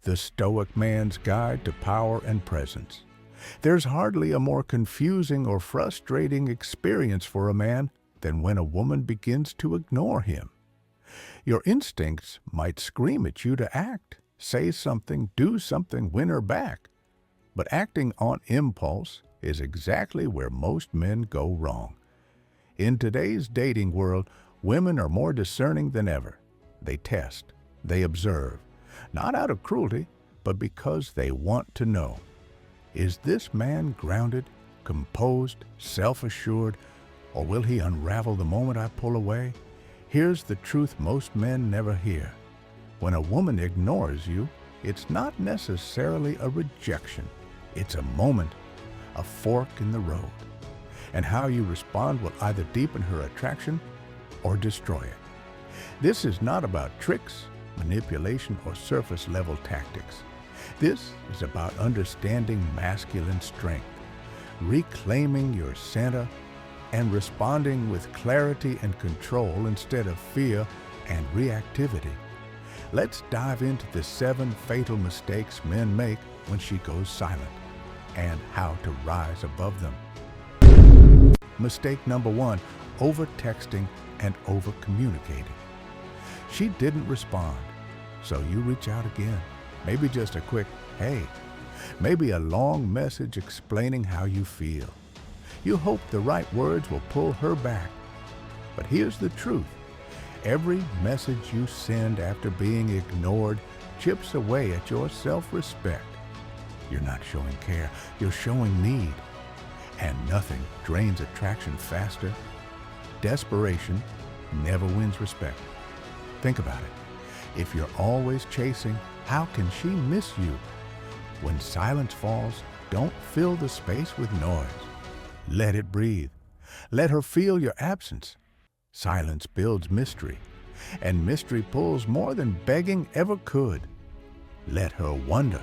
the stoic man's guide to power and presence. There's hardly a more confusing or frustrating experience for a man than when a woman begins to ignore him. Your instincts might scream at you to act, say something, do something, win her back. But acting on impulse is exactly where most men go wrong. In today's dating world, women are more discerning than ever. They test, they observe, not out of cruelty, but because they want to know. Is this man grounded, composed, self-assured, or will he unravel the moment I pull away? Here's the truth most men never hear. When a woman ignores you, it's not necessarily a rejection. It's a moment, a fork in the road. And how you respond will either deepen her attraction or destroy it. This is not about tricks, manipulation, or surface-level tactics. This is about understanding masculine strength, reclaiming your center, and responding with clarity and control instead of fear and reactivity. Let's dive into the 7 fatal mistakes men make when she goes silent and how to rise above them. Mistake number 1, over-texting and over-communicating. She didn't respond, so you reach out again. Maybe just a quick, hey. Maybe a long message explaining how you feel. You hope the right words will pull her back. But here's the truth. Every message you send after being ignored chips away at your self-respect. You're not showing care, you're showing need. And nothing drains attraction faster. Desperation never wins respect. Think about it. If you're always chasing, how can she miss you? When silence falls, don't fill the space with noise. Let it breathe. Let her feel your absence. Silence builds mystery, and mystery pulls more than begging ever could. Let her wonder.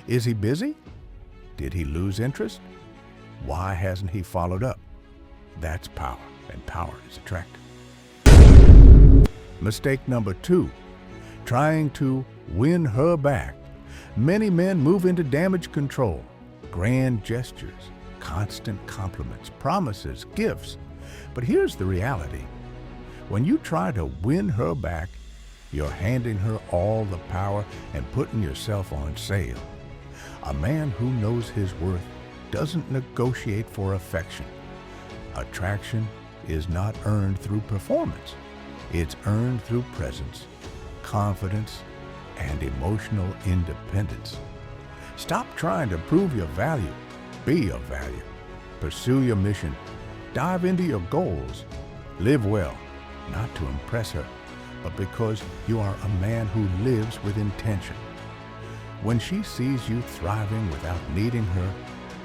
Is he busy? Did he lose interest? Why hasn't he followed up? That's power, and power is attractive. Mistake number 2, trying to win her back. Many men move into damage control, grand gestures, constant compliments, promises, gifts. But here's the reality. When you try to win her back, you're handing her all the power and putting yourself on sale. A man who knows his worth doesn't negotiate for affection. Attraction is not earned through performance. It's earned through presence, confidence, and emotional independence. Stop trying to prove your value. Be of value. Pursue your mission. Dive into your goals. Live well, not to impress her, but because you are a man who lives with intention. When she sees you thriving without needing her,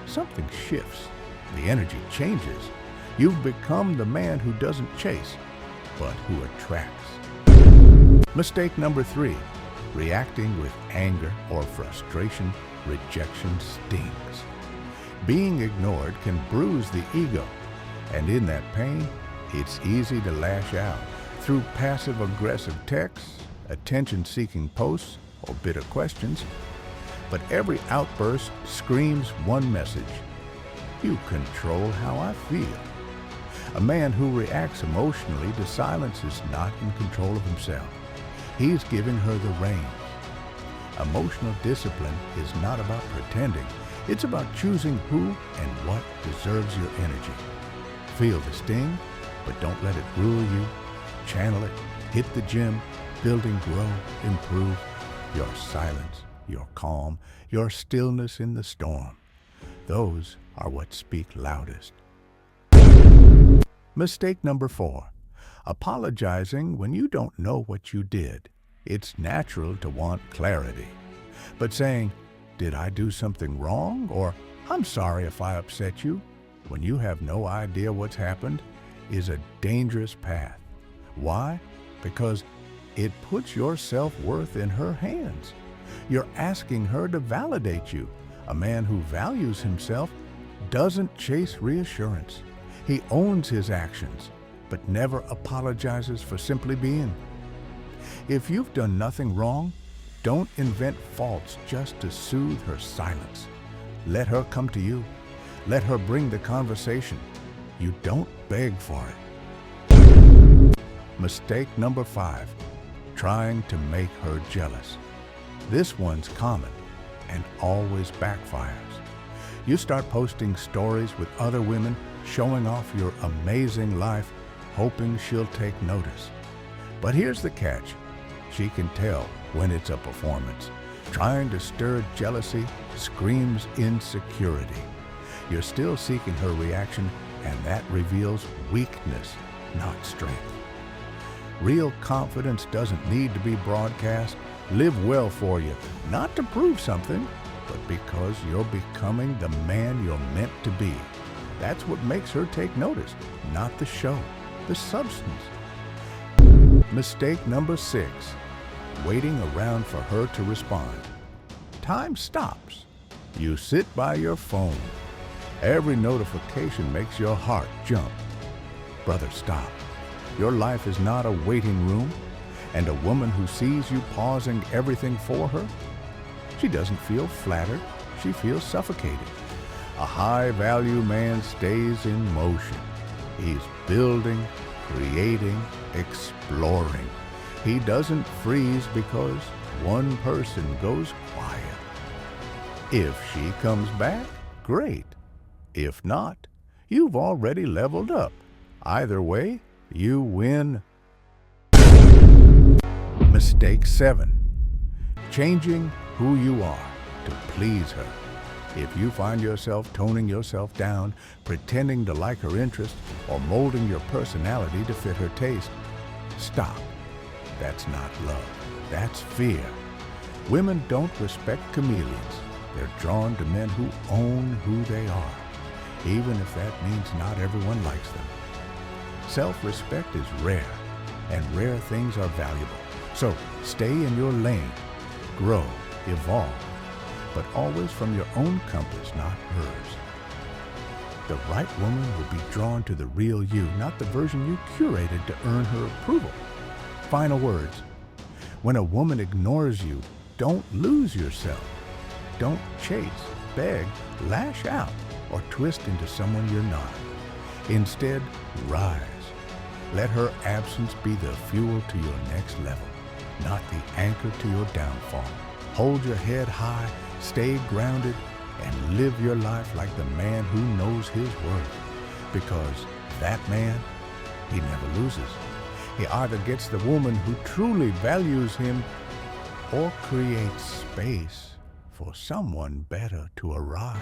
something shifts. The energy changes. You've become the man who doesn't chase, but who attracts. Mistake number 3, reacting with anger or frustration. Rejection stings. Being ignored can bruise the ego, and in that pain, it's easy to lash out through passive-aggressive texts, attention-seeking posts, or bitter questions. But every outburst screams one message: you control how I feel. A man who reacts emotionally to silence is not in control of himself. He's giving her the reins. Emotional discipline is not about pretending. It's about choosing who and what deserves your energy. Feel the sting, but don't let it rule you. Channel it, hit the gym, build and grow, improve. Your silence, your calm, your stillness in the storm. Those are what speak loudest. Mistake number 4, apologizing when you don't know what you did. It's natural to want clarity. But saying, "Did I do something wrong?" or "I'm sorry if I upset you," when you have no idea what's happened, is a dangerous path. Why? Because it puts your self-worth in her hands. You're asking her to validate you. A man who values himself doesn't chase reassurance. He owns his actions, but never apologizes for simply being. If you've done nothing wrong, don't invent faults just to soothe her silence. Let her come to you. Let her bring the conversation. You don't beg for it. Mistake number 5, trying to make her jealous. This one's common and always backfires. You start posting stories with other women, showing off your amazing life, hoping she'll take notice. But here's the catch. She can tell when it's a performance. Trying to stir jealousy screams insecurity. You're still seeking her reaction, and that reveals weakness, not strength. Real confidence doesn't need to be broadcast. Live well for you, not to prove something, but because you're becoming the man you're meant to be. That's what makes her take notice, not the show, the substance. Mistake number 6, waiting around for her to respond. Time stops. You sit by your phone. Every notification makes your heart jump. Brother, stop. Your life is not a waiting room, and a woman who sees you pausing everything for her, she doesn't feel flattered, she feels suffocated. A high-value man stays in motion. He's building, creating, exploring. He doesn't freeze because one person goes quiet. If she comes back, great. If not, you've already leveled up. Either way, you win. Mistake 7, changing who you are to please her. If you find yourself toning yourself down, pretending to like her interest, or molding your personality to fit her taste, stop. That's not love. That's fear. Women don't respect chameleons. They're drawn to men who own who they are, even if that means not everyone likes them. Self-respect is rare, and rare things are valuable. So stay in your lane, grow, evolve, but always from your own compass, not hers. The right woman will be drawn to the real you, not the version you curated to earn her approval. Final words. When a woman ignores you, don't lose yourself. Don't chase, beg, lash out, or twist into someone you're not. Instead, rise. Let her absence be the fuel to your next level, not the anchor to your downfall. Hold your head high, stay grounded, and live your life like the man who knows his worth. Because that man, he never loses. He either gets the woman who truly values him or creates space for someone better to arrive.